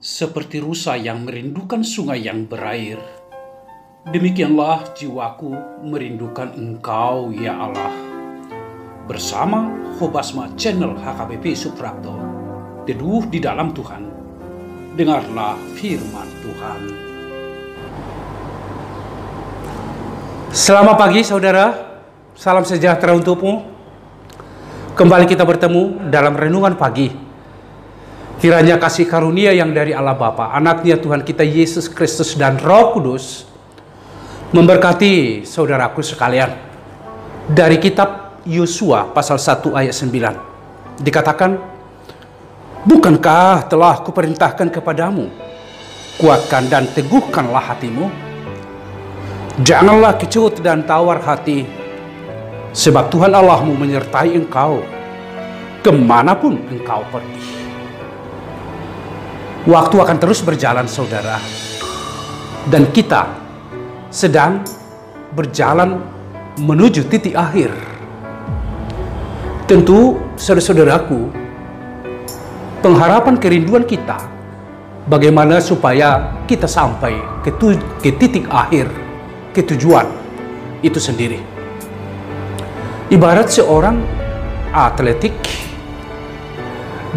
Seperti rusa yang merindukan sungai yang berair, demikianlah jiwaku merindukan Engkau, ya Allah. Bersama Hobasma Channel HKBP Suprapto, teduh di dalam Tuhan, dengarlah firman Tuhan. Selamat pagi saudara, salam sejahtera untukmu. Kembali kita bertemu dalam renungan pagi. Kiranya kasih karunia yang dari Allah Bapa, anaknya Tuhan kita Yesus Kristus dan Roh Kudus memberkati saudaraku sekalian. Dari kitab Yosua pasal 1 ayat 9 dikatakan, "Bukankah telah kuperintahkan kepadamu, kuatkan dan teguhkanlah hatimu. Janganlah kecut dan tawar hati, sebab Tuhan Allahmu menyertai engkau kemanapun engkau pergi." Waktu akan terus berjalan saudara, dan kita sedang berjalan menuju titik akhir. Tentu saudara-saudaraku, pengharapan kerinduan kita bagaimana supaya kita sampai ke titik akhir, ke tujuan itu sendiri. Ibarat seorang atletik,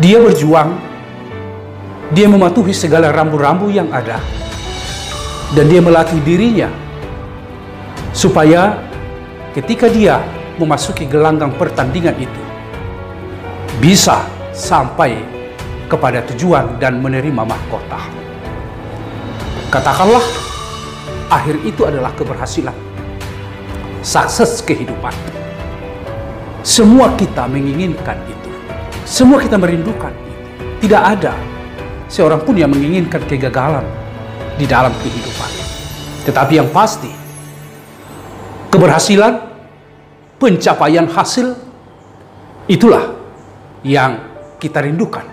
dia berjuang, dia mematuhi segala rambu-rambu yang ada, dan dia melatih dirinya supaya ketika dia memasuki gelanggang pertandingan itu bisa sampai kepada tujuan dan menerima mahkota. Katakanlah, akhir itu adalah keberhasilan, sukses kehidupan. Semua kita menginginkan itu, semua kita merindukan itu. Tidak ada seorang pun yang menginginkan kegagalan di dalam kehidupan. Tetapi yang pasti, keberhasilan, pencapaian hasil, itulah yang kita rindukan.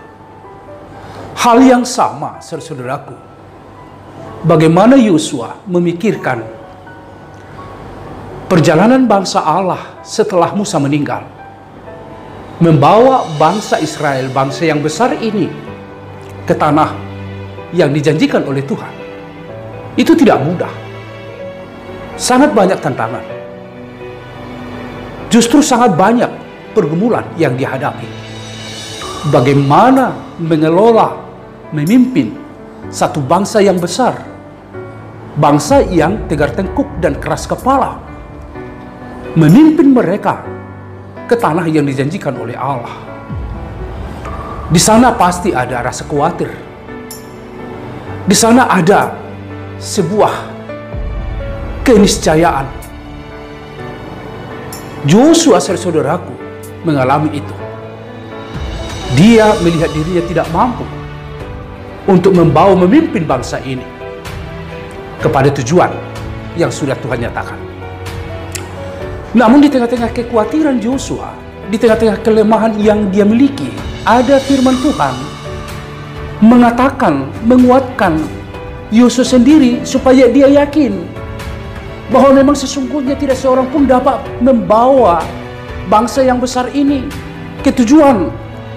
Hal yang sama, saudaraku, bagaimana Yosua memikirkan perjalanan bangsa Allah setelah Musa meninggal, membawa bangsa Israel, bangsa yang besar ini, ke tanah yang dijanjikan oleh Tuhan. Itu tidak mudah. Sangat banyak tantangan. Justru sangat banyak pergumulan yang dihadapi. Bagaimana mengelola, memimpin satu bangsa yang besar, bangsa yang tegar tengkuk dan keras kepala, memimpin mereka ke tanah yang dijanjikan oleh Allah. Di sana pasti ada rasa khawatir. Di sana ada sebuah keniscayaan. Yosua, saudaraku, mengalami itu. Dia melihat dirinya tidak mampu untuk membawa memimpin bangsa ini kepada tujuan yang sudah Tuhan nyatakan. Namun di tengah-tengah kekhawatiran Yosua, di tengah-tengah kelemahan yang dia miliki, ada firman Tuhan mengatakan, menguatkan Yosua sendiri supaya dia yakin bahwa memang sesungguhnya tidak seorang pun dapat membawa bangsa yang besar ini ke tujuan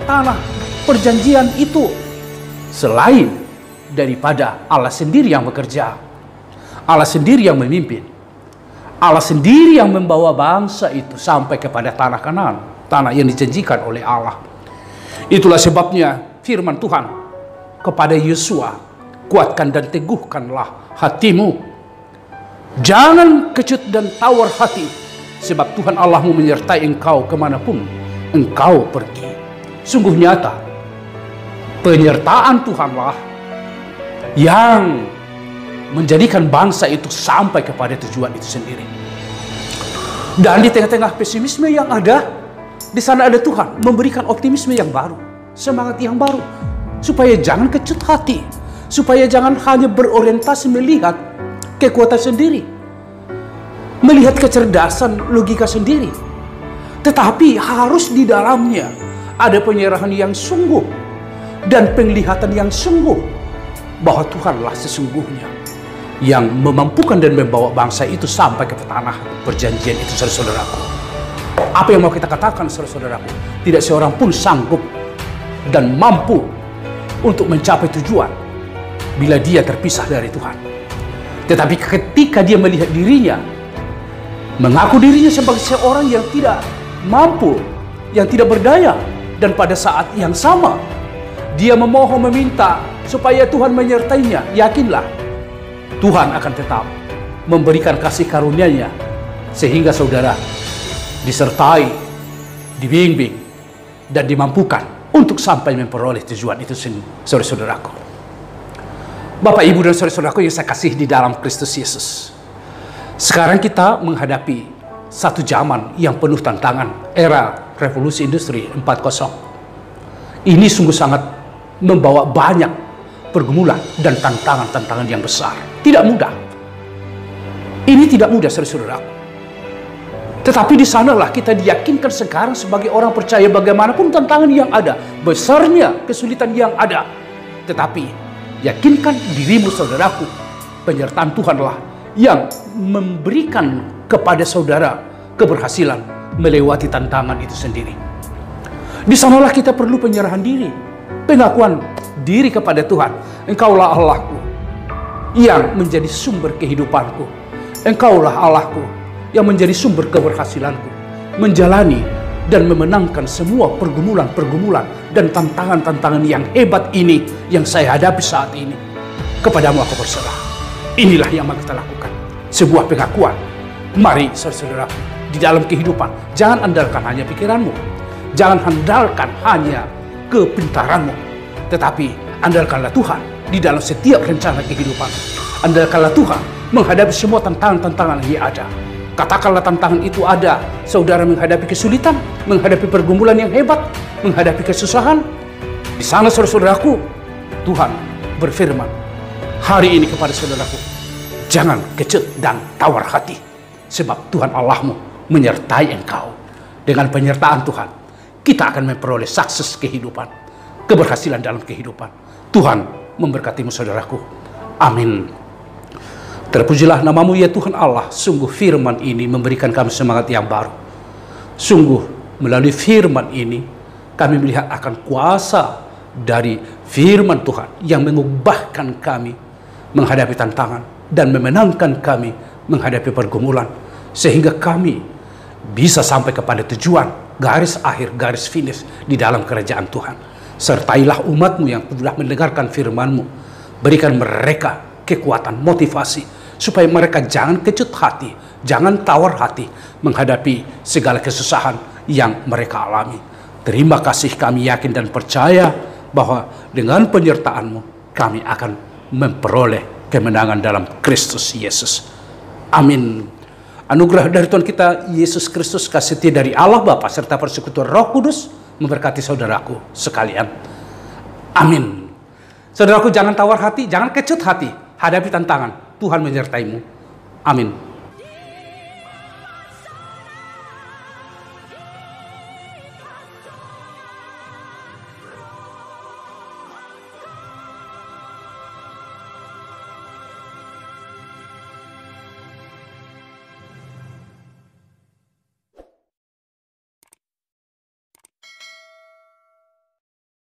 tanah perjanjian itu selain daripada Allah sendiri yang bekerja, Allah sendiri yang memimpin, Allah sendiri yang membawa bangsa itu sampai kepada tanah Kanaan, tanah yang dijanjikan oleh Allah. Itulah sebabnya firman Tuhan kepada Yosua, kuatkan dan teguhkanlah hatimu. Jangan kecut dan tawar hati, sebab Tuhan Allahmu menyertai engkau kemanapun engkau pergi. Sungguh nyata, penyertaan Tuhanlah yang menjadikan bangsa itu sampai kepada tujuan itu sendiri. Dan di tengah-tengah pesimisme yang ada, di sana ada Tuhan memberikan optimisme yang baru, semangat yang baru, supaya jangan kecut hati, supaya jangan hanya berorientasi melihat kekuatan sendiri, melihat kecerdasan logika sendiri, tetapi harus di dalamnya ada penyerahan yang sungguh dan penglihatan yang sungguh bahwa Tuhanlah sesungguhnya yang memampukan dan membawa bangsa itu sampai ke tanah perjanjian itu, saudaraku. Apa yang mau kita katakan, saudaraku? Tidak seorang pun sanggup dan mampu untuk mencapai tujuan bila dia terpisah dari Tuhan. Tetapi ketika dia melihat dirinya, mengaku dirinya sebagai seorang yang tidak mampu, yang tidak berdaya, dan pada saat yang sama dia memohon meminta supaya Tuhan menyertainya, yakinlah Tuhan akan tetap memberikan kasih karunia-Nya sehingga saudara disertai, dibimbing, dan dimampukan untuk sampai memperoleh tujuan itu sendiri, saudara-saudaraku. Bapak, Ibu, dan saudara-saudaraku yang saya kasih di dalam Kristus Yesus. Sekarang kita menghadapi satu zaman yang penuh tantangan, era revolusi industri 4.0. Ini sungguh sangat membawa banyak pergumulan dan tantangan-tantangan yang besar. Tidak mudah. Ini tidak mudah, saudara-saudaraku. Tetapi di sanalah kita diyakinkan sekarang sebagai orang percaya bagaimanapun tantangan yang ada, besarnya kesulitan yang ada. Tetapi yakinkan dirimu, saudaraku, penyertaan Tuhanlah yang memberikan kepada saudara keberhasilan melewati tantangan itu sendiri. Di sanalah kita perlu penyerahan diri, pengakuan diri kepada Tuhan. Engkaulah Allahku yang menjadi sumber kehidupanku. Engkaulah Allahku yang menjadi sumber keberhasilanku, menjalani dan memenangkan semua pergumulan-pergumulan dan tantangan-tantangan yang hebat ini yang saya hadapi saat ini. Kepadamu aku berserah. Inilah yang kita lakukan. Sebuah pengakuan. Mari saudara-saudara, di dalam kehidupan jangan andalkan hanya pikiranmu, jangan andalkan hanya kepintaranmu, tetapi andalkanlah Tuhan di dalam setiap rencana kehidupan. Andalkanlah Tuhan menghadapi semua tantangan-tantangan yang ada. Katakanlah tantangan itu ada, saudara menghadapi kesulitan, menghadapi pergumulan yang hebat, menghadapi kesusahan. Di sana, saudara-saudaraku, Tuhan berfirman hari ini kepada saudaraku, jangan kecut dan tawar hati, sebab Tuhan Allahmu menyertai engkau. Dengan penyertaan Tuhan, kita akan memperoleh sukses kehidupan, keberhasilan dalam kehidupan. Tuhan memberkatimu, saudaraku. Amin. Terpujilah namamu ya Tuhan Allah. Sungguh firman ini memberikan kami semangat yang baru. Sungguh melalui firman ini kami melihat akan kuasa dari firman Tuhan yang mengubahkan kami menghadapi tantangan dan memenangkan kami menghadapi pergumulan, sehingga kami bisa sampai kepada tujuan, garis akhir, garis finish di dalam kerajaan Tuhan. Sertailah umatmu yang telah mendengarkan firman-Mu. Berikan mereka kekuatan, motivasi, supaya mereka jangan kecut hati, jangan tawar hati menghadapi segala kesusahan yang mereka alami. Terima kasih, kami yakin dan percaya bahwa dengan penyertaan-Mu kami akan memperoleh kemenangan dalam Kristus Yesus. Amin. Anugerah dari Tuhan kita Yesus Kristus, kasih setia dari Allah Bapa serta persekutuan Roh Kudus memberkati saudaraku sekalian. Amin. Saudaraku, jangan tawar hati, jangan kecut hati, hadapi tantangan. Tuhan menyertaimu. Amin.